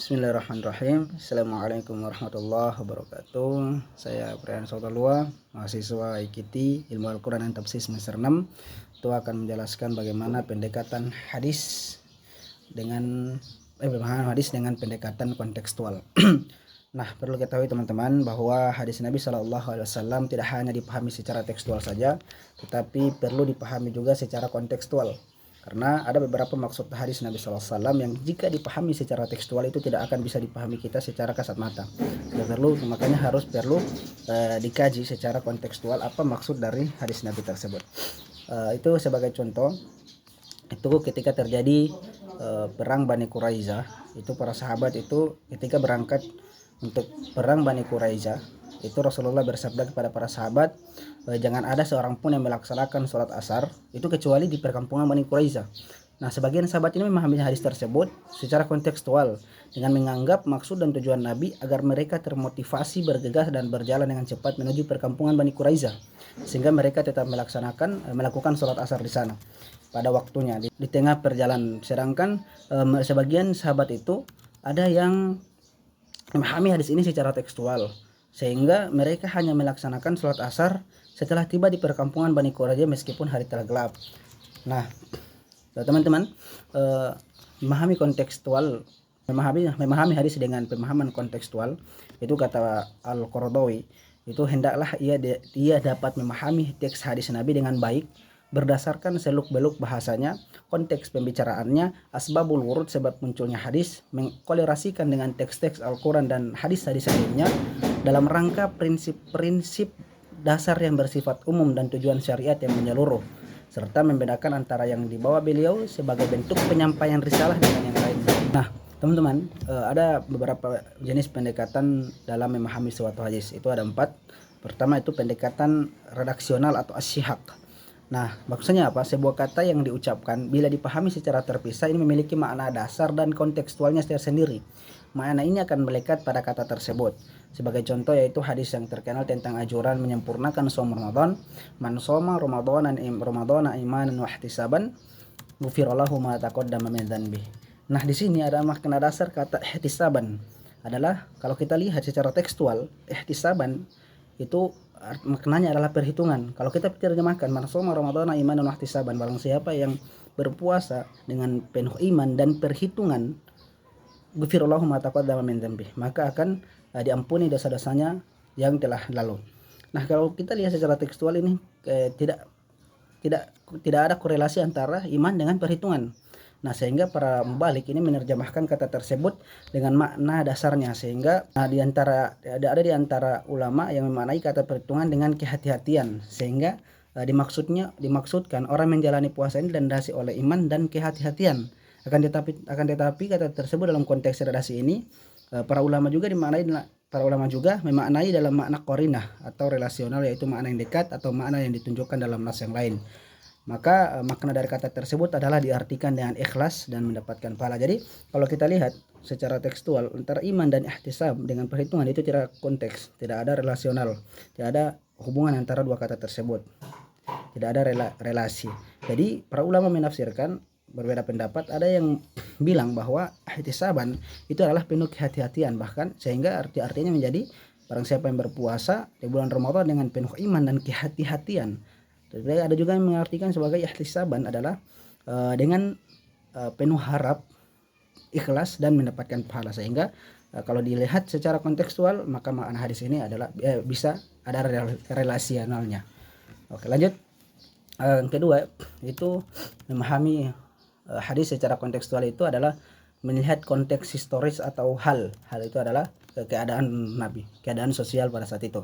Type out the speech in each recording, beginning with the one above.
Bismillahirrahmanirrahim. Assalamualaikum warahmatullahi wabarakatuh. Saya Brian Sotalua, mahasiswa IKT Ilmu Al-Quran dan Tafsir semester 6. Itu akan menjelaskan bagaimana pendekatan hadis dengan pemahaman hadis dengan pendekatan kontekstual. Nah, perlu ketahui teman-teman bahwa hadis Nabi SAW tidak hanya dipahami secara tekstual saja, tetapi perlu dipahami juga secara kontekstual. Karena ada beberapa maksud hadis Nabi SAW yang jika dipahami secara tekstual itu tidak akan bisa dipahami kita secara kasat mata. Makanya harus perlu dikaji secara kontekstual apa maksud dari hadis Nabi tersebut. Itu sebagai contoh, itu ketika terjadi perang Bani Quraiza, itu para sahabat itu ketika berangkat untuk perang Bani Quraiza, itu Rasulullah bersabda kepada para sahabat, jangan ada seorang pun yang melaksanakan sholat asar itu kecuali di perkampungan Bani Quraiza. Nah, sebagian sahabat ini memahami hadis tersebut secara kontekstual dengan menganggap maksud dan tujuan Nabi agar mereka termotivasi bergegas dan berjalan dengan cepat menuju perkampungan Bani Quraiza, sehingga mereka tetap melakukan sholat asar di sana pada waktunya di tengah perjalanan. Sedangkan sebagian sahabat itu ada yang memahami hadis ini secara tekstual, sehingga mereka hanya melaksanakan sholat asar setelah tiba di perkampungan Bani Quraiza meskipun hari telah gelap. Nah, teman-teman, memahami kontekstual, memahami hadis dengan pemahaman kontekstual, itu kata Al-Qaradawi, itu hendaklah ia dapat memahami teks hadis Nabi dengan baik berdasarkan seluk-beluk bahasanya, konteks pembicaraannya, asbabul wurud sebab munculnya hadis, mengkolerasikan dengan teks-teks Al-Quran dan hadis-hadis lainnya dalam rangka prinsip-prinsip dasar yang bersifat umum dan tujuan syariat yang menyeluruh, serta membedakan antara yang dibawa beliau sebagai bentuk penyampaian risalah dengan yang lain. Nah, teman-teman, ada beberapa jenis pendekatan dalam memahami suatu hadis. Itu ada 4. Pertama itu pendekatan redaksional atau asyihak. Nah, maksudnya apa? Sebuah kata yang diucapkan bila dipahami secara terpisah ini memiliki makna dasar dan kontekstualnya tersendiri. Makna ini akan melekat pada kata tersebut. Sebagai contoh yaitu hadis yang terkenal tentang anjuran menyempurnakan shaum Ramadan. Man shoma Ramadhana imanan wa ihtisaban, ghufira lahu ma taqaddama min dzanbi. Nah, di sini ada makna dasar kata ihtisaban. Adalah kalau kita lihat secara tekstual, ihtisaban itu maknanya adalah perhitungan. Kalau kita terjemahkan man shoma Ramadhana imanan wa ihtisaban, barang siapa yang berpuasa dengan penuh iman dan perhitungan, ghufirallahu ma taqaddama min dzanbi, maka akan diampuni dosa-dosanya yang telah lalu. Nah, kalau kita lihat secara tekstual ini tidak ada korelasi antara iman dengan perhitungan. Nah, sehingga para mubalik ini menerjemahkan kata tersebut dengan makna dasarnya, sehingga ada di antara ulama yang memaknai kata perhitungan dengan kehati-hatian, sehingga dimaksudkan orang menjalani puasa ini dilandasi oleh iman dan kehati-hatian. Akan tetapi kata tersebut dalam konteks redasi ini para ulama juga memaknai dalam makna qarinah atau relasional, yaitu makna yang dekat atau makna yang ditunjukkan dalam nas yang lain. Maka makna dari kata tersebut adalah diartikan dengan ikhlas dan mendapatkan pahala. Jadi kalau kita lihat secara tekstual antara iman dan ihtisab dengan perhitungan itu tidak konteks, tidak ada relasional, tidak ada hubungan antara dua kata tersebut, tidak ada relasi. Jadi para ulama menafsirkan berbeda pendapat. Ada yang bilang bahwa ihtisaban itu adalah penuh kehati-hatian, bahkan sehingga artinya menjadi barang siapa yang berpuasa di bulan Ramadan dengan penuh iman dan kehati-hatian. Jadi ada juga yang mengartikan sebagai ihtisaban adalah dengan penuh harap, ikhlas dan mendapatkan pahala. Sehingga kalau dilihat secara kontekstual maka makna hadis ini adalah bisa ada relasionalnya. Oke, lanjut. Yang kedua itu memahami hadis secara kontekstual itu adalah melihat konteks historis atau hal itu adalah keadaan Nabi, keadaan sosial pada saat itu.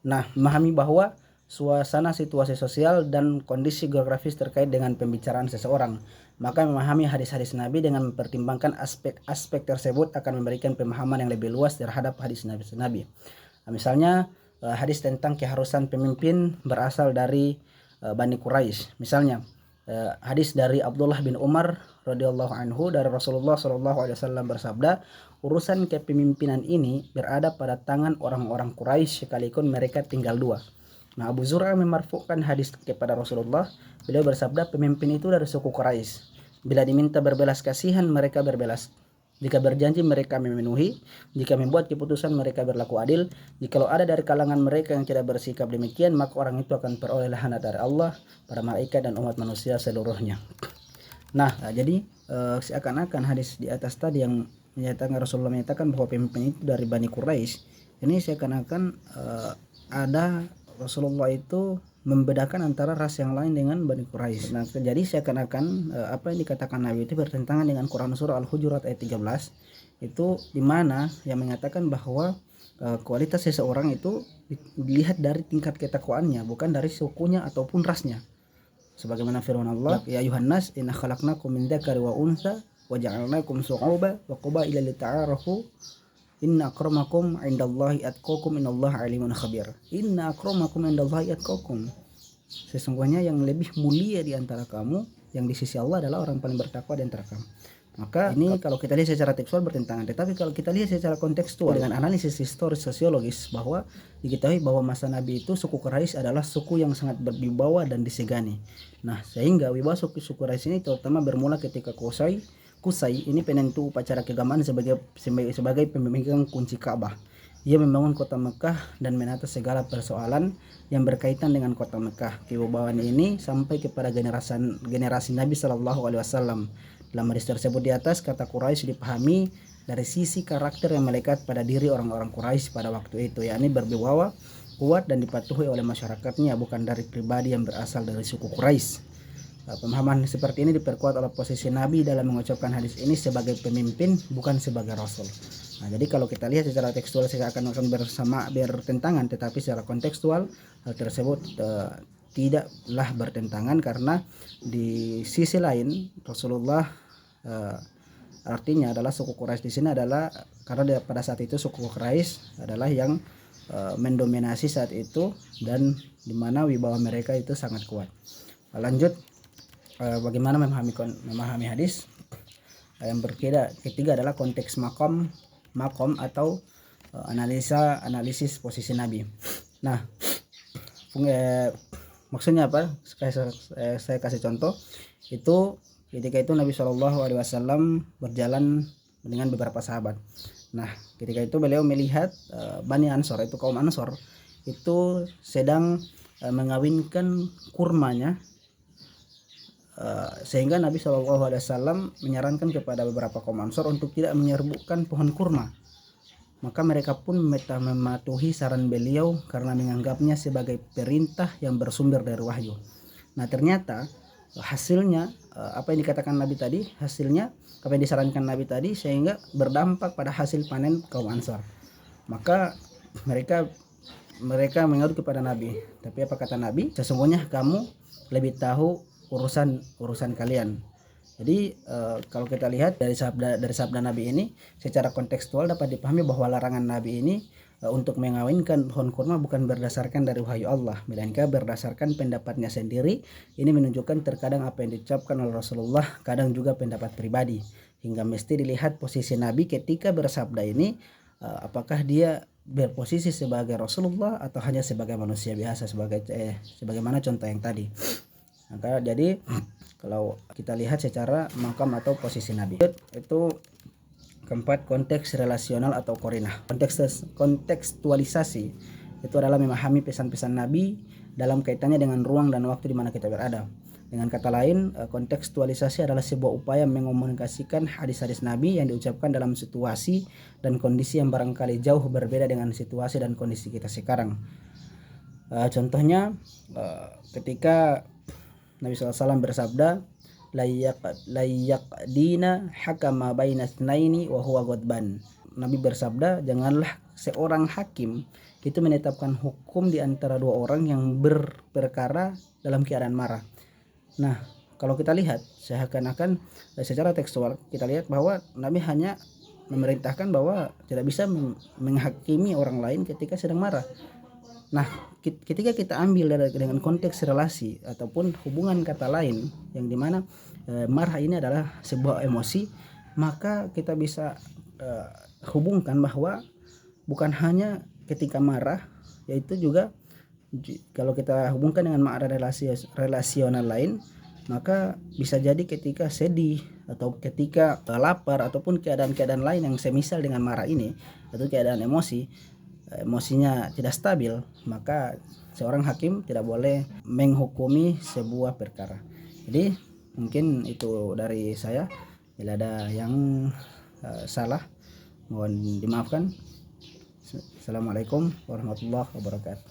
Nah, memahami bahwa suasana situasi sosial dan kondisi geografis terkait dengan pembicaraan seseorang, maka memahami hadis-hadis Nabi dengan mempertimbangkan aspek-aspek tersebut akan memberikan pemahaman yang lebih luas terhadap hadis Nabi. Nah, misalnya hadis tentang keharusan pemimpin berasal dari Bani Quraisy. Misalnya hadis dari Abdullah bin Umar radhiyallahu anhu dari Rasulullah SAW bersabda, urusan kepemimpinan ini berada pada tangan orang-orang Quraisy sekalipun mereka tinggal 2. Nah, Abu Zur'ah memarfu'kan hadis kepada Rasulullah. Beliau bersabda, pemimpin itu dari suku Quraisy. Bila diminta berbelas kasihan, mereka berbelas Jika berjanji mereka memenuhi, jika membuat keputusan mereka berlaku adil. Jikalau ada dari kalangan mereka yang tidak bersikap demikian, maka orang itu akan peroleh laknat dari Allah, para malaikat dan umat manusia seluruhnya. Nah, jadi seakan-akan hadis di atas tadi yang menyatakan Rasulullah menyatakan bahwa pemimpin itu dari Bani Quraisy, ini seakan-akan ada Rasulullah itu membedakan antara ras yang lain dengan Bani Quraisy. Nah, jadi seakan-akan apa yang dikatakan Nabi itu bertentangan dengan Quran surah Al-Hujurat ayat 13, itu dimana yang mengatakan bahwa kualitas seseorang itu dilihat dari tingkat ketakwaannya, bukan dari sukunya ataupun rasnya. Sebagaimana firman Allah, ya ayuhan nas inna khalaqnakum min dzakari wa untha wa ja'alnakum syu'uban wa qabaila lita'arafu inna akramakum indallahi atqakum innallaha alimun khabir. Inna akramakum indallahi atqakum. Sesungguhnya yang lebih mulia di antara kamu yang di sisi Allah adalah orang paling bertakwa di antara kamu. Maka ini kalau kita lihat secara tekstual bertentangan, tetapi kalau kita lihat secara kontekstual dengan analisis historis sosiologis, bahwa diketahui bahwa masa Nabi itu suku Quraisy adalah suku yang sangat berwibawa dan disegani. Nah, sehingga wibawa suku Quraisy ini terutama bermula ketika Qusay ini penentu upacara keagamaan sebagai pemegang kunci Ka'bah. Ia membangun kota Mekah dan menata segala persoalan yang berkaitan dengan kota Mekah. Kewibawaan ini sampai kepada generasi Nabi Shallallahu Alaihi Wasallam. Dalam hadis tersebut di atas, kata Quraisy dipahami dari sisi karakter yang melekat pada diri orang-orang Quraisy pada waktu itu, yakni berwibawa, kuat dan dipatuhi oleh masyarakatnya, bukan dari pribadi yang berasal dari suku Quraisy. Pemahaman seperti ini diperkuat oleh posisi Nabi dalam mengucapkan hadis ini sebagai pemimpin, bukan sebagai rasul. Nah, jadi kalau kita lihat secara tekstual akan bertentangan, tetapi secara kontekstual hal tersebut tidaklah bertentangan, karena di sisi lain Rasulullah artinya adalah suku Quraisy di sini adalah karena pada saat itu suku Quraisy adalah yang mendominasi saat itu dan dimana wibawa mereka itu sangat kuat. Lanjut, bagaimana memahami hadis. Yang ketiga adalah konteks makom atau analisis posisi Nabi. Nah, maksudnya apa? Saya kasih contoh. Itu ketika itu Nabi Shallallahu Alaihi Wasallam berjalan dengan beberapa sahabat. Nah, ketika itu beliau melihat Bani Ansor, itu kaum Ansor itu sedang mengawinkan kurmanya. Sehingga Nabi Shallallahu Alaihi Wasallam menyarankan kepada beberapa kaum Ansor untuk tidak menyerbukan pohon kurma. Maka mereka pun mematuhi saran beliau karena menganggapnya sebagai perintah yang bersumber dari wahyu. Nah, ternyata hasilnya apa yang dikatakan Nabi tadi, hasilnya apa yang disarankan Nabi tadi, sehingga berdampak pada hasil panen kaum Ansor. Maka mereka mengadu kepada Nabi. Tapi apa kata Nabi? Sesungguhnya kamu lebih tahu urusan kalian. Jadi kalau kita lihat dari sabda Nabi ini secara kontekstual dapat dipahami bahwa larangan Nabi ini untuk mengawinkan pohon kurma bukan berdasarkan dari wahyu Allah, melainkan berdasarkan pendapatnya sendiri. Ini menunjukkan terkadang apa yang diucapkan oleh Rasulullah kadang juga pendapat pribadi, hingga mesti dilihat posisi Nabi ketika bersabda ini, apakah dia berposisi sebagai Rasulullah atau hanya sebagai manusia biasa, sebagaimana contoh yang tadi. Maka jadi kalau kita lihat secara makam atau posisi Nabi, itu keempat, konteks relasional atau korinah. Kontekstualisasi itu adalah memahami pesan-pesan Nabi dalam kaitannya dengan ruang dan waktu di mana kita berada. Dengan kata lain, kontekstualisasi adalah sebuah upaya mengomunikasikan hadis-hadis Nabi yang diucapkan dalam situasi dan kondisi yang barangkali jauh berbeda dengan situasi dan kondisi kita sekarang. Contohnya ketika Nabi SAW bersabda, layak dina hakama baina tsnaini wa huwa ghadban. Nabi bersabda, janganlah seorang hakim itu menetapkan hukum di antara dua orang yang berperkara dalam keadaan marah. Nah, kalau kita lihat seakan-akan secara tekstual kita lihat bahwa Nabi hanya memerintahkan bahwa tidak bisa menghakimi orang lain ketika sedang marah. Nah, ketika kita ambil dengan konteks relasi ataupun hubungan kata lain yang dimana marah ini adalah sebuah emosi, maka kita bisa hubungkan bahwa bukan hanya ketika marah, yaitu juga kalau kita hubungkan dengan makna relasional lain, maka bisa jadi ketika sedih atau ketika lapar ataupun keadaan-keadaan lain yang semisal dengan marah ini, atau keadaan emosinya tidak stabil, maka seorang hakim tidak boleh menghukumi sebuah perkara. Jadi mungkin itu dari saya. Bila ada yang salah mohon dimaafkan. Assalamualaikum warahmatullahi wabarakatuh.